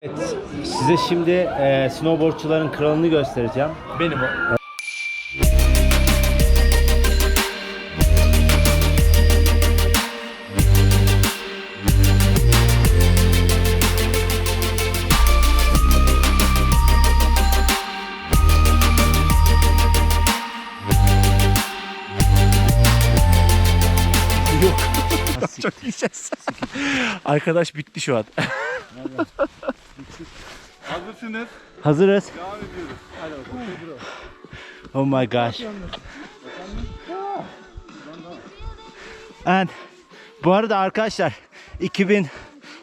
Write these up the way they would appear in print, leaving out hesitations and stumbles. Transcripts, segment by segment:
Evet, size şimdi snowboardçuların kralını göstereceğim. Benim o. Yok. Çok iyi ses. Arkadaş bitti şu an. Hazırsınız. Hazırız. Devam ediyoruz. Hadi bakalım. Oh my gosh. And bu arada arkadaşlar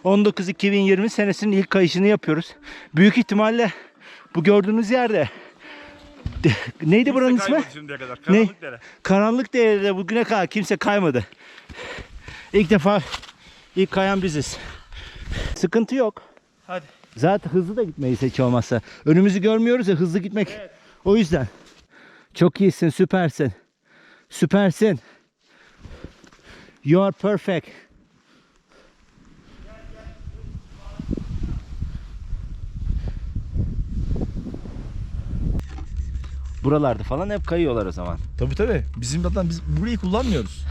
2019-2020 senesinin ilk kayışını yapıyoruz. Büyük ihtimalle bu gördüğünüz yerde neydi buranın ismi? Şimdiye kadar. Ne? Karanlık dere. Karanlık Dere'de bugüne kadar kimse kaymadı. İlk defa ilk kayan biziz. Sıkıntı yok. Hadi. Zaten hızlı da gitmeyi hiç olmazsa. Önümüzü görmüyoruz ya, hızlı gitmek. Evet. O yüzden. Çok iyisin, süpersin. Süpersin. You are perfect. Buralarda falan hep kayıyorlar o zaman. Tabii. Bizim zaten biz burayı kullanmıyoruz.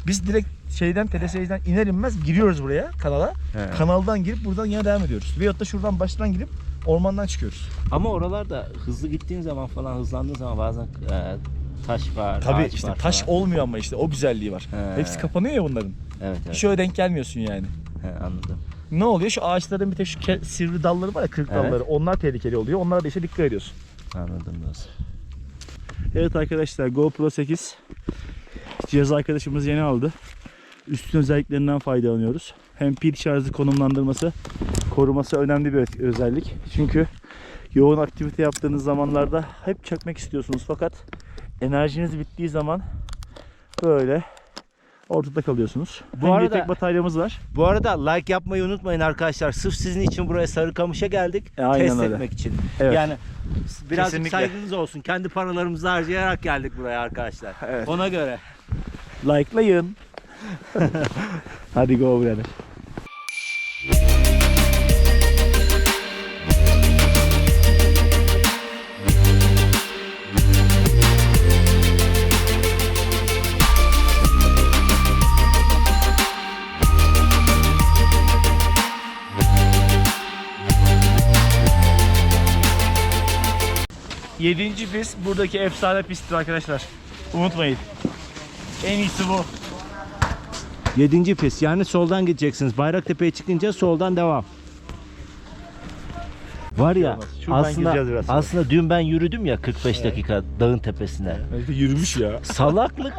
Biz direkt TDS'den iner inmez giriyoruz buraya kanala. He. Kanaldan girip buradan yine devam ediyoruz. Veyahut da şuradan baştan girip ormandan çıkıyoruz. Ama oralarda hızlı gittiğin zaman falan, hızlandığın zaman bazen taş var, Tabii ağaç işte var taş falan. olmuyor ama işte o güzelliği var. He. Hepsi kapanıyor ya bunların. Evet. Hiç öyle denk gelmiyorsun yani. He, anladım. Ne oluyor? Şu ağaçların bir tek şu sivri dalları var ya, kırık Evet. dalları. Onlar tehlikeli oluyor. Onlara da işte dikkat ediyorsun. Anladım dostum. Evet arkadaşlar, GoPro 8 cihaz arkadaşımız yeni aldı. Üstün özelliklerinden faydalanıyoruz. Hem pil şarjı konumlandırması, koruması önemli bir özellik. Çünkü yoğun aktivite yaptığınız zamanlarda hep çekmek istiyorsunuz, fakat enerjiniz bittiği zaman böyle ortada kalıyorsunuz. Bu Hem arada- yetek bataryamız var. Bu arada like yapmayı unutmayın arkadaşlar. Sırf sizin için buraya Sarıkamış'a geldik. Aynen Test öyle. etmek için. Evet. Yani birazcık Kesinlikle. saygınız olsun. Kendi paralarımızı harcayarak geldik buraya arkadaşlar. Evet. Ona göre. Like'layın. Hadi go birader. Yedinci pist buradaki efsane pisttir arkadaşlar. Unutmayın. En iyisi bu. 7. pist. Yani soldan gideceksiniz. Bayraktepe'ye çıkınca soldan devam. Var ya Şuradan gireceğiz biraz sonra. aslında dün ben yürüdüm ya 45 dakika dağın tepesine. Yürümüş ya. Salaklık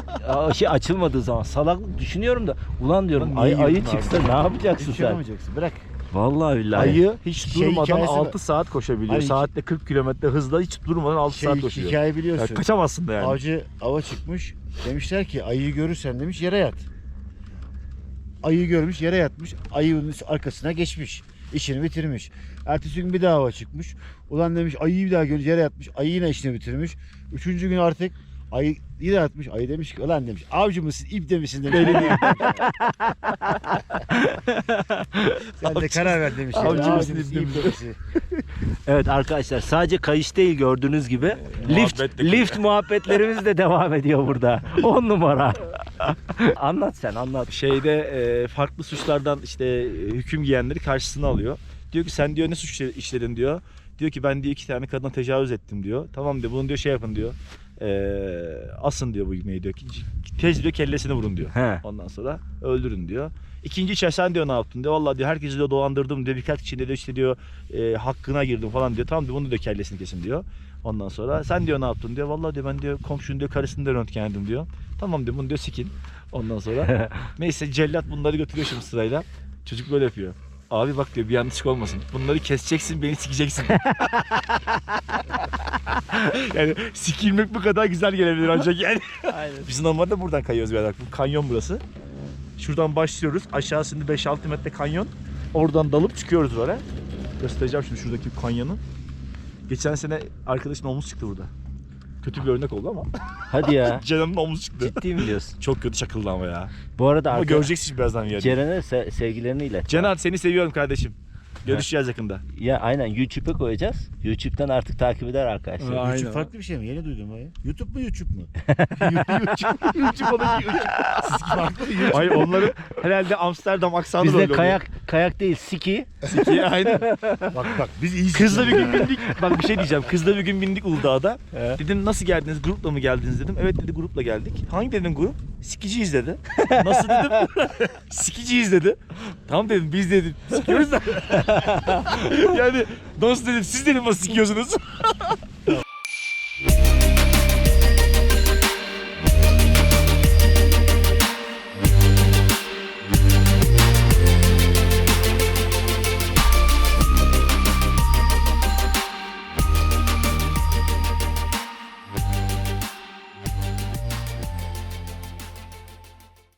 açılmadığı zaman salaklık düşünüyorum da ulan diyorum Lan niye ayı yürüdün çıksa abi? ne yapacaksın Hiç şey sen? yapamayacaksın. Bırak. Vallahi billahi. Ayı hiç Şey durmadan hikayesi var. 6 saat koşabiliyor. Hayır, Saatte 40 kilometre hızla hiç durmadan 6 saat koşuyor. Hikaye Ya biliyorsun. kaçamazsın da yani. Avcı ava çıkmış. Demişler ki ayıyı görürsen demiş yere yat. Ayıyı görmüş yere yatmış. Ayının arkasına geçmiş. İşini bitirmiş. Ertesi gün bir daha ava çıkmış. Ulan demiş ayıyı bir daha görünce yere yatmış. Ayı yine işini bitirmiş. Üçüncü gün artık ayı yine yatmış. Ayı demiş ki ulan demiş avcı mısın ip de misin demiş. Sen de karar ver demiş. Avcı mısın, ip ip de de misin? Evet arkadaşlar, sadece kayış değil gördüğünüz gibi lift muhabbetlerimiz de devam ediyor burada. 10 numara. Anlat sen, anlat. Şeyde farklı suçlardan işte hüküm giyenleri karşısına alıyor. Diyor ki sen diyor ne suç işledin diyor. Diyor ki ben diyor 2 tane kadına tecavüz ettim diyor. Tamam diyor, bunu diyor şey yapın diyor. Asın diyor bu ibneyi diyor. Tez diyor kellesini vurun diyor. He. Ondan sonra öldürün diyor. İkinci içer sen diyor ne yaptın diyor. Vallahi diyor herkesi diyor dolandırdım diyor. Birkaç kişi diyor işte diyor hakkına girdim falan diyor. Tamam diyor, bunu diyor kellesini kesin diyor. Ondan sonra sen diyor ne yaptın diyor. Vallahi diyor ben diyor komşunun diyor karısını da röntgenledim diyor. Tamam diyor, bunu diyor sikin. Ondan sonra neyse cellat bunları götürüyor şimdi sırayla. Çocuk böyle yapıyor. Abi bak diyor bir yanlışlık olmasın. Bunları keseceksin, beni sikeceksin. Yani sikilmek bu kadar güzel gelebilir ancak yani. Aynen. Biz normalde buradan kayıyoruz birader. Bu kanyon burası. Şuradan başlıyoruz. Aşağısında 5-6 metre kanyon. Oradan dalıp çıkıyoruz böyle. Göstereceğim şimdi şuradaki kanyonu. Geçen sene arkadaşımın omuz çıktı burada. Kötü bir örnek oldu ama. Hadi ya. Ceren'in omuz çıktı. Ciddi mi diyorsun? Çok kötü çakıldı ama ya. Bu arada Ama göreceksin birazdan yani. Ceren'e sevgilerini ilet. Cenan seni seviyorum kardeşim. Görüşeceğiz yakında. Ya aynen YouTube'a koyacağız. YouTube'dan artık takip eder arkadaşlar. Aynen. YouTube farklı bir şey mi? Yeni duydum ha. YouTube mu YouTube mu? YouTube olan YouTube. Farklı mı YouTube? Ay onların herhalde Amsterdam aksanı Bizde böyle oluyor. kayak değil siki. Siki, aynen. Bak biz iyi. Kızla bir gün bindik. Bak bir şey diyeceğim. Kızla bir gün bindik Uludağ'da. Dedim nasıl geldiniz? Grupla mı geldiniz dedim. Evet dedi, grupla geldik. Hangi dedim grup? Sikiciyiz dedi. Nasıl dedim? Sikiciyiz dedi. Tamam dedim, biz dedim sikiyoruz da. Yani nasıl dedim, siz dedim nasıl sikiyorsunuz?